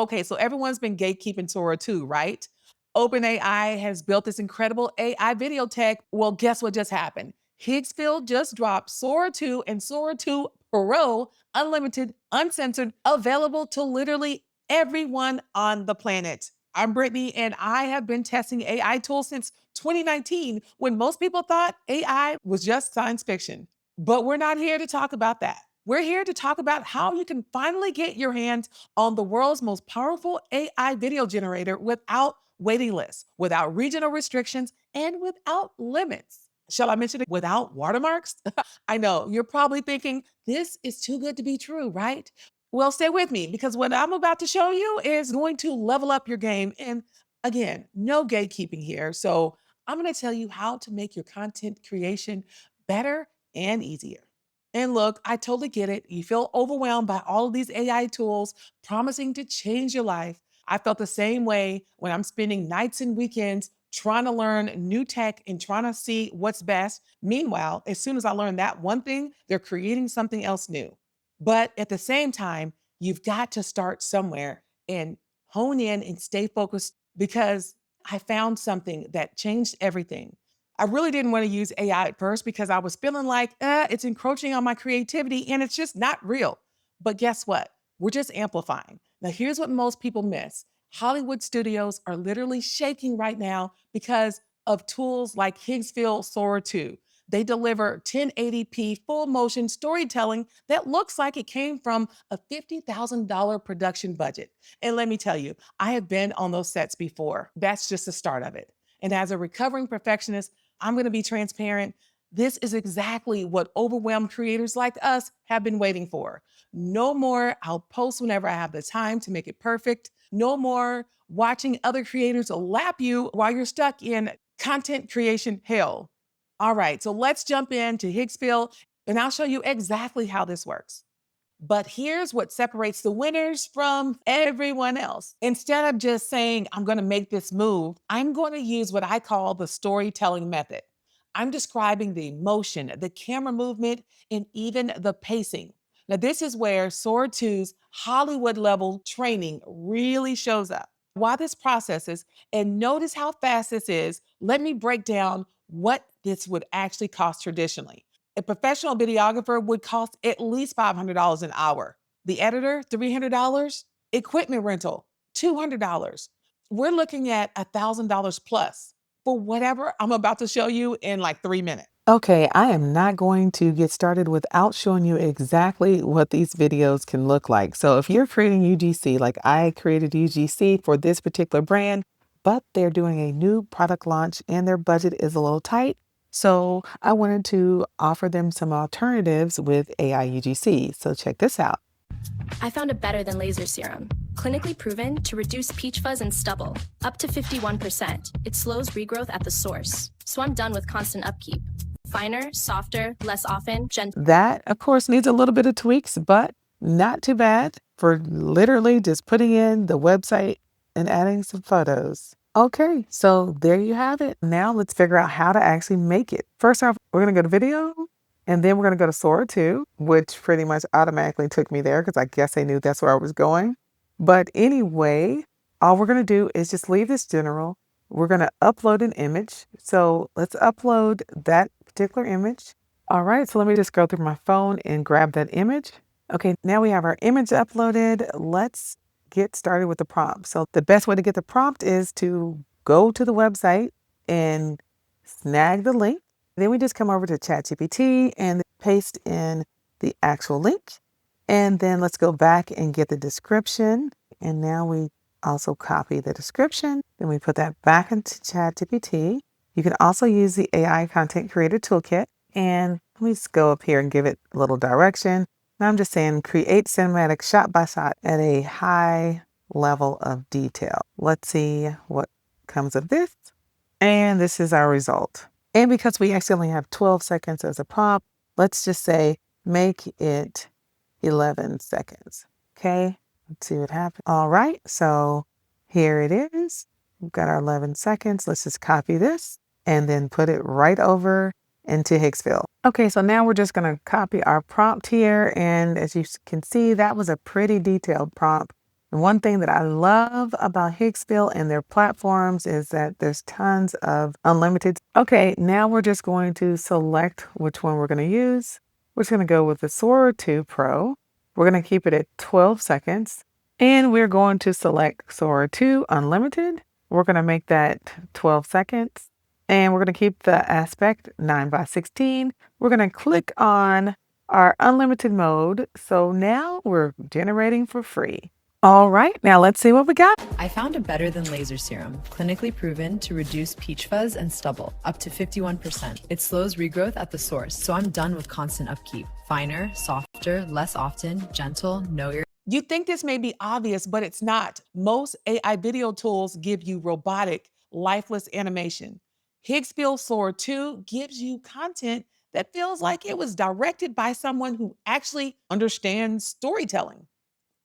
Okay, so everyone's been gatekeeping Sora too, right? OpenAI has built this incredible AI video tech. Well, guess what just happened? Higgsfield just dropped Sora 2 and Sora 2 Pro, unlimited, uncensored, available to literally everyone on the planet. I'm Brittany, and I have been testing AI tools since 2019 when most people thought AI was just science fiction. But we're not here to talk about that. We're here to talk about how you can finally get your hands on the world's most powerful AI video generator without waiting lists, without regional restrictions, and without limits. Shall I mention it without watermarks? I know you're probably thinking this is too good to be true, right? Well, stay with me because what I'm about to show you is going to level up your game. And again, no gatekeeping here. So I'm going to tell you how to make your content creation better and easier. And look, I totally get it. You feel overwhelmed by all of these AI tools promising to change your life. I felt the same way when I'm spending nights and weekends trying to learn new tech and trying to see what's best. Meanwhile, as soon as I learn that one thing, they're creating something else new. But at the same time, you've got to start somewhere and hone in and stay focused because I found something that changed everything. I really didn't want to use AI at first because I was feeling like it's encroaching on my creativity and it's just not real. But guess what? We're just amplifying. Now, here's what most people miss. Hollywood studios are literally shaking right now because of tools like Higgsfield Sora 2. They deliver 1080p full motion storytelling that looks like it came from a $50,000 production budget. And let me tell you, I have been on those sets before. That's just the start of it. And as a recovering perfectionist, I'm going to be transparent. This is exactly what overwhelmed creators like us have been waiting for. No more, I'll post whenever I have the time to make it perfect. No more watching other creators lap you while you're stuck in content creation hell. All right, so let's jump into Higgsfield and I'll show you exactly how this works. But here's what separates the winners from everyone else. Instead of just saying, I'm going to make this move, I'm going to use what I call the storytelling method. I'm describing the emotion, the camera movement, and even the pacing. Now, this is where Sword 2's Hollywood level training really shows up. While this processes, and notice how fast this is, let me break down what this would actually cost traditionally. A professional videographer would cost at least $500 an hour. The editor, $300. Equipment rental, $200. We're looking at $1,000 plus for whatever I'm about to show you in like 3 minutes. Okay, I am not going to get started without showing you exactly what these videos can look like. So if you're creating UGC, like I created UGC for this particular brand, but they're doing a new product launch and their budget is a little tight, so I wanted to offer them some alternatives with AI UGC. So check this out. I found it better than laser serum. Clinically proven to reduce peach fuzz and stubble, up to 51%. It slows regrowth at the source. So I'm done with constant upkeep. Finer, softer, less often, gentle. That, of course, needs a little bit of tweaks, but not too bad for literally just putting in the website and adding some photos. Okay, so there you have it. Now let's figure out how to actually make it. First off, we're going to go to video, and then we're going to go to Soar 2, which pretty much automatically took me there because I guess they knew that's where I was going. But anyway, all we're going to do is just leave this general. We're going to upload an image. So let's upload that particular image. All right, so let me just go through my phone and grab that image. Okay, now we have our image uploaded. Let's get started with the prompt. So the best way to get the prompt is to go to the website and snag the link. Then we just come over to ChatGPT and paste in the actual link. And then let's go back and get the description. And now we also copy the description. Then we put that back into ChatGPT. You can also use the AI Content Creator Toolkit. And let me just go up here and give it a little direction. Now I'm just saying create cinematic shot by shot at a high level of detail. Let's see what comes of this. And this is our result. And because we actually only have 12 seconds as a prompt, let's just say make it 11 seconds. Okay, let's see what happens. All right, so here it is. We've got our 11 seconds. Let's just copy this and then put it right over into Higgsfield. Okay, so now we're just going to copy our prompt here. And as you can see, that was a pretty detailed prompt. And one thing that I love about Higgsfield and their platforms is that there's tons of unlimited. Okay, now we're just going to select which one we're going to use. We're just going to go with the Soar 2 Pro. We're going to keep it at 12 seconds. And we're going to select Soar 2 Unlimited. We're going to make that 12 seconds. And we're going to keep the aspect 9:16. We're going to click on our unlimited mode. So now we're generating for free. All right, now let's see what we got. I found a better than laser serum, clinically proven to reduce peach fuzz and stubble, up to 51%. It slows regrowth at the source, so I'm done with constant upkeep. Finer, softer, less often, gentle, no irritation. You think this may be obvious, but it's not. Most AI video tools give you robotic, lifeless animation. Higgsfield Sora 2 gives you content that feels like it was directed by someone who actually understands storytelling.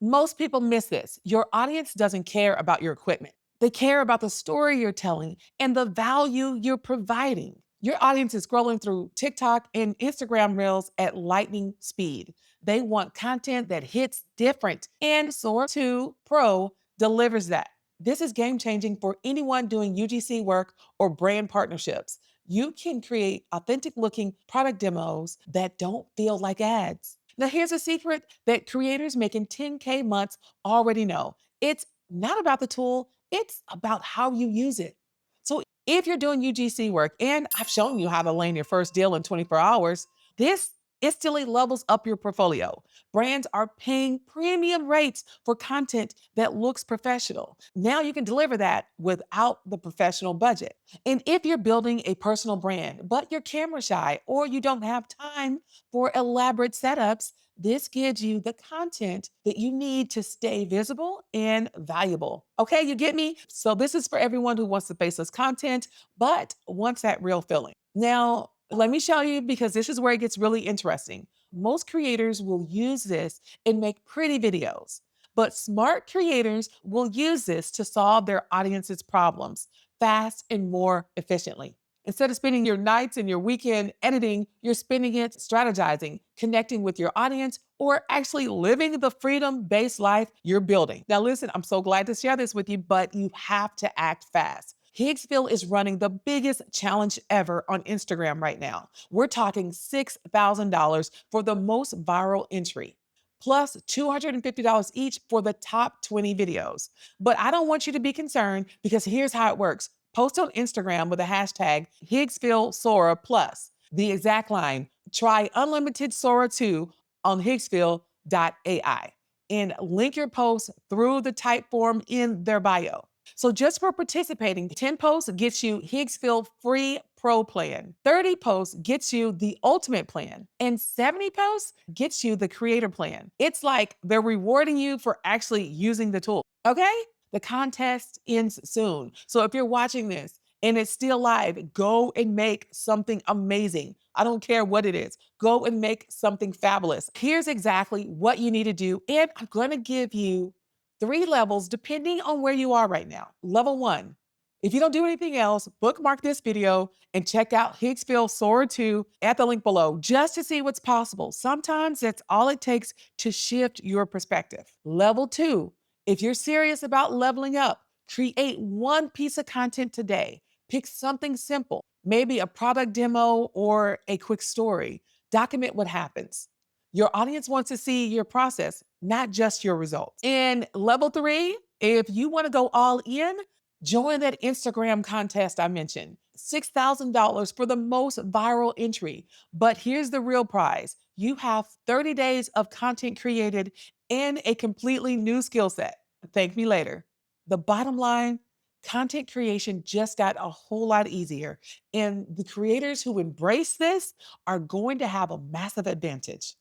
Most people miss this. Your audience doesn't care about your equipment. They care about the story you're telling and the value you're providing. Your audience is scrolling through TikTok and Instagram reels at lightning speed. They want content that hits different, and Soar 2 Pro delivers that. This is game changing for anyone doing UGC work or brand partnerships. You can create authentic looking product demos that don't feel like ads. Now, here's a secret that creators making 10K months already know. It's not about the tool, it's about how you use it. So, if you're doing UGC work, and I've shown you how to land your first deal in 24 hours, this instantly levels up your portfolio. Brands are paying premium rates for content that looks professional. Now you can deliver that without the professional budget. And if you're building a personal brand, but you're camera shy or you don't have time for elaborate setups, this gives you the content that you need to stay visible and valuable. Okay, you get me? So, this is for everyone who wants the faceless content, but wants that real feeling. Now, let me show you because this is where it gets really interesting. Most creators will use this and make pretty videos, but smart creators will use this to solve their audience's problems fast and more efficiently. Instead of spending your nights and your weekend editing, you're spending it strategizing, connecting with your audience, or actually living the freedom based life you're building. Now, listen, I'm so glad to share this with you, but you have to act fast. Higgsfield is running the biggest challenge ever on Instagram right now. We're talking $6,000 for the most viral entry, plus $250 each for the top 20 videos. But I don't want you to be concerned because here's how it works. Post on Instagram with the hashtag Higgsfield Sora Plus. The exact line, try unlimited Sora 2 on Higgsfield.ai and link your post through the type form in their bio. So just for participating, 10 posts gets you Higgsfield free pro plan. 30 posts gets you the ultimate plan. And 70 posts gets you the creator plan. It's like they're rewarding you for actually using the tool. Okay? The contest ends soon. So if you're watching this and it's still live, go and make something amazing. I don't care what it is. Go and make something fabulous. Here's exactly what you need to do. And I'm going to give you 3 levels depending on where you are right now. Level 1, if you don't do anything else, bookmark this video and check out Higgsfield Sora 2 at the link below just to see what's possible. Sometimes that's all it takes to shift your perspective. Level 2, if you're serious about leveling up, create one piece of content today. Pick something simple, maybe a product demo or a quick story. Document what happens. Your audience wants to see your process, not just your results. And level 3, if you want to go all in, join that Instagram contest I mentioned. $6,000 for the most viral entry. But here's the real prize. You have 30 days of content created and a completely new skill set. Thank me later. The bottom line, content creation just got a whole lot easier. And the creators who embrace this are going to have a massive advantage.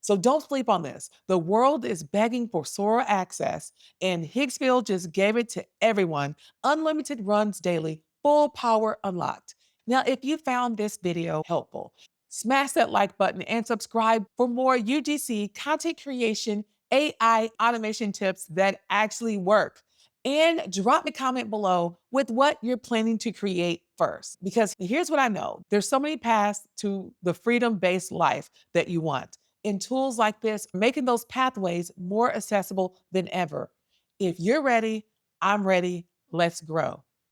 So don't sleep on this. The world is begging for Sora access, and Higgsfield just gave it to everyone. Unlimited runs daily, full power unlocked. Now, if you found this video helpful, smash that like button and subscribe for more UGC content creation, AI automation tips that actually work. And drop a comment below with what you're planning to create first. Because here's what I know, there's so many paths to the freedom based life that you want. And tools like this, making those pathways more accessible than ever. If you're ready, I'm ready. Let's grow.